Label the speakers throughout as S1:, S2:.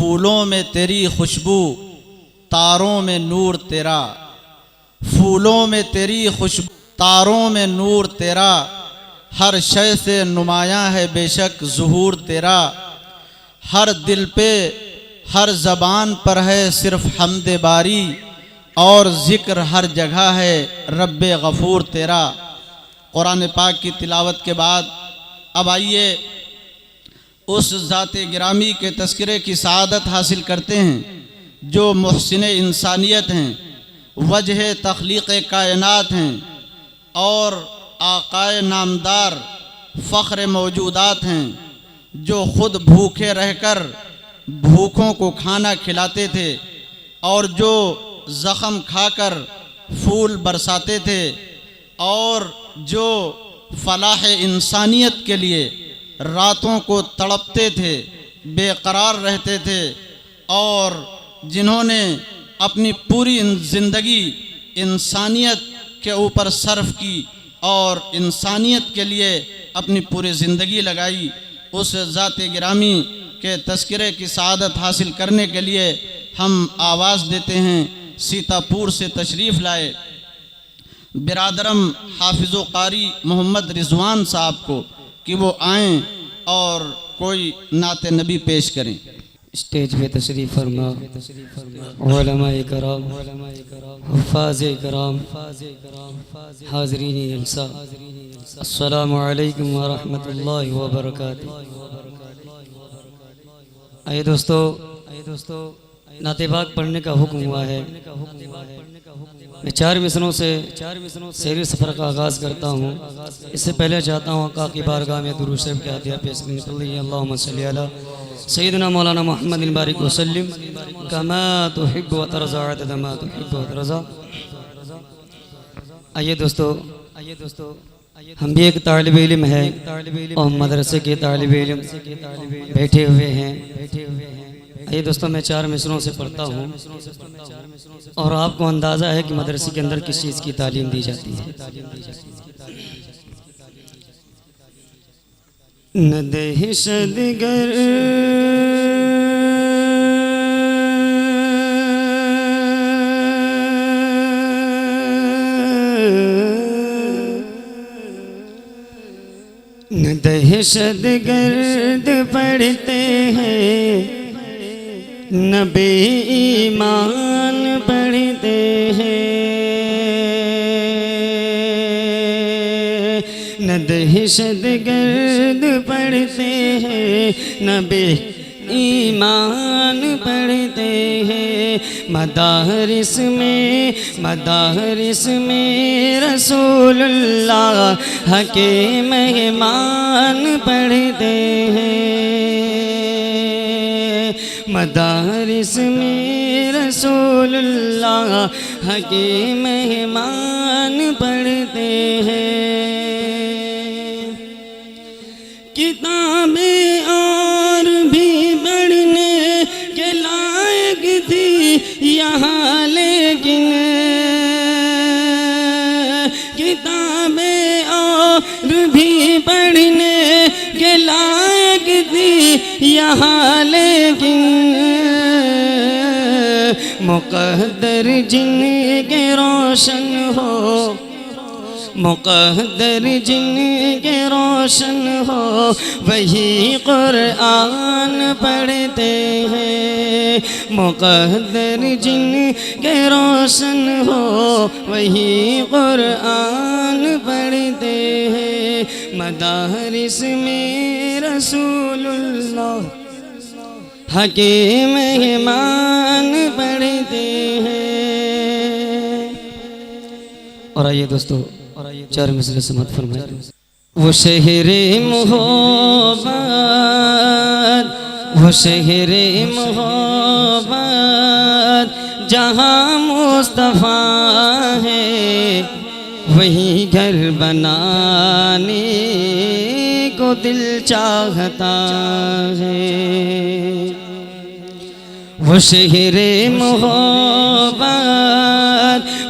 S1: फूलों में तेरी खुशबू, तारों में नूर तेरा। फूलों में तेरी खुशबू, तारों में नूर तेरा। हर शय से नुमायां है बेशक ज़ुहूर तेरा। हर दिल पे हर ज़बान पर है सिर्फ हम्द बारी, और ज़िक्र हर जगह है रब्बे गफ़ूर तेरा। कुरान पाक की तिलावत के बाद अब आइए उस ज़ाते गिरामी के तज़किरे की सआदत हासिल करते हैं जो मुहसिन इंसानियत हैं, वजह तख्लीक़ कायनात हैं और आकाए नामदार फ़ख्र मौजूदात हैं, जो ख़ुद भूखे रहकर भूखों को खाना खिलाते थे और जो ज़ख़म खाकर फूल बरसाते थे और जो फलाह इंसानियत के लिए रातों को तड़पते थे, बेकरार रहते थे और जिन्होंने अपनी पूरी ज़िंदगी इंसानियत के ऊपर सर्फ की और इंसानियत के लिए अपनी पूरी ज़िंदगी लगाई, उस ज़ाते गिरामी के तज़किरे की सआदत हासिल करने के लिए हम आवाज़ देते हैं सीतापुर से तशरीफ़ लाए बिरादरम हाफिज़ो कारी मोहम्मद रिज़वान साहब को कि वो आएँ और कोई नाते नबी पेश करें।
S2: स्टेज पे तशरीफ़ फरमा उलमाए कराम, हुफ़ाज़े कराम, हाज़रीन जलसा, अस्सलामु अलैकुम व रहमतुल्लाहि व बरकातुहू। आइए दोस्तों, नाते पाक पढ़ने का हुक्म हुआ है। मैं 4 मिसरों से सैर सफ़र का आगाज़ करता हूँ। इससे पहले चाहता हूँ आका की बारगाह में दुरूद शरीफ के अतिया पेश करने के लिए। अल्लाहुम्मा सल्ली अला सय्यिदना मौलाना मुहम्मद बारिक वसल्लिम कमा तुहिब्बु व तरज़ा अदद मा तुहिब्बु व तरज़ा। आइए दोस्तों, हम भी एक तालिब इल्म है और मदरसे के तालिब इल्म बैठे हुए हैं। ये दोस्तों मैं 4 मिसरों से पढ़ता हूँ और आपको अंदाज़ा है कि मदरसे के अंदर किस चीज़ की तालीम दी जाती है। न दहशत गर न दहशत गर्द पढ़ते हैं, न बेईमान पढ़ते हैं। न दहशत गर्द पढ़ते हैं, न बेईमान पढ़ते हैं। मदारिस में रसूलुल्लाह के मेहमान पढ़ते हैं। मदारिस में रसूलुल्लाह के मेहमान पढ़ते हैं। किताबें और भी पढ़ने के लायक थी यहाँ, लेकिन किताबें और भी पढ़ने के लायक थी यहाँ, लेकिन मुक़द्दर जिनके रोशन हो, मुक़द्दर जिनके रोशन हो, वही कुरान पढ़ते हैं। मुक़द्दर जिनके रोशन हो, वही कुरान पढ़ते हैं। मदारिस में रसूलुल्लाह के मेहमान पढ़ते हैं। और आइए दोस्तों, 4 मिसरे से मत फरमाइए। वो शहरे मोहब्बत, वो शहरे मोहब्बत जहाँ मुस्तफ़ा है, वही घर बनाने को दिल चाहता है। वो शहरे मोहब्बत,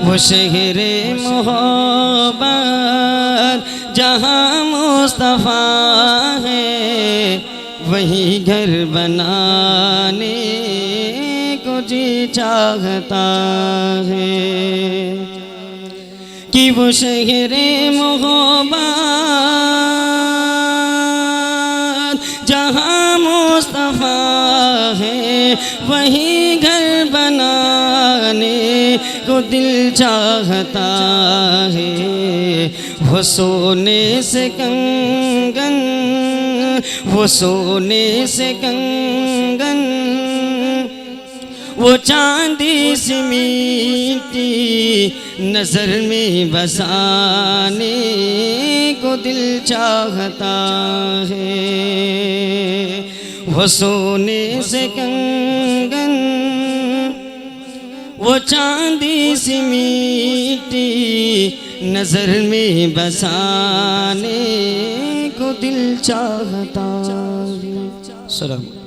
S2: वो शहरे मोहब्बत जहाँ मुस्तफ़ा है, वही घर बनाने जी चाहता है कि वो शहरे मोहब्बत जहाँ मुस्तफ़ा है वही घर बनाने को दिल चाहता है। वो सोने से कंगन, वो सोने से कंगन, वो चांदी सी मीठी नजर में बसाने को दिल चाहता है। वो सोने से कंगन, वो चांदी सी मीठी नजर में बसाने को दिल चाहता है। सलाम।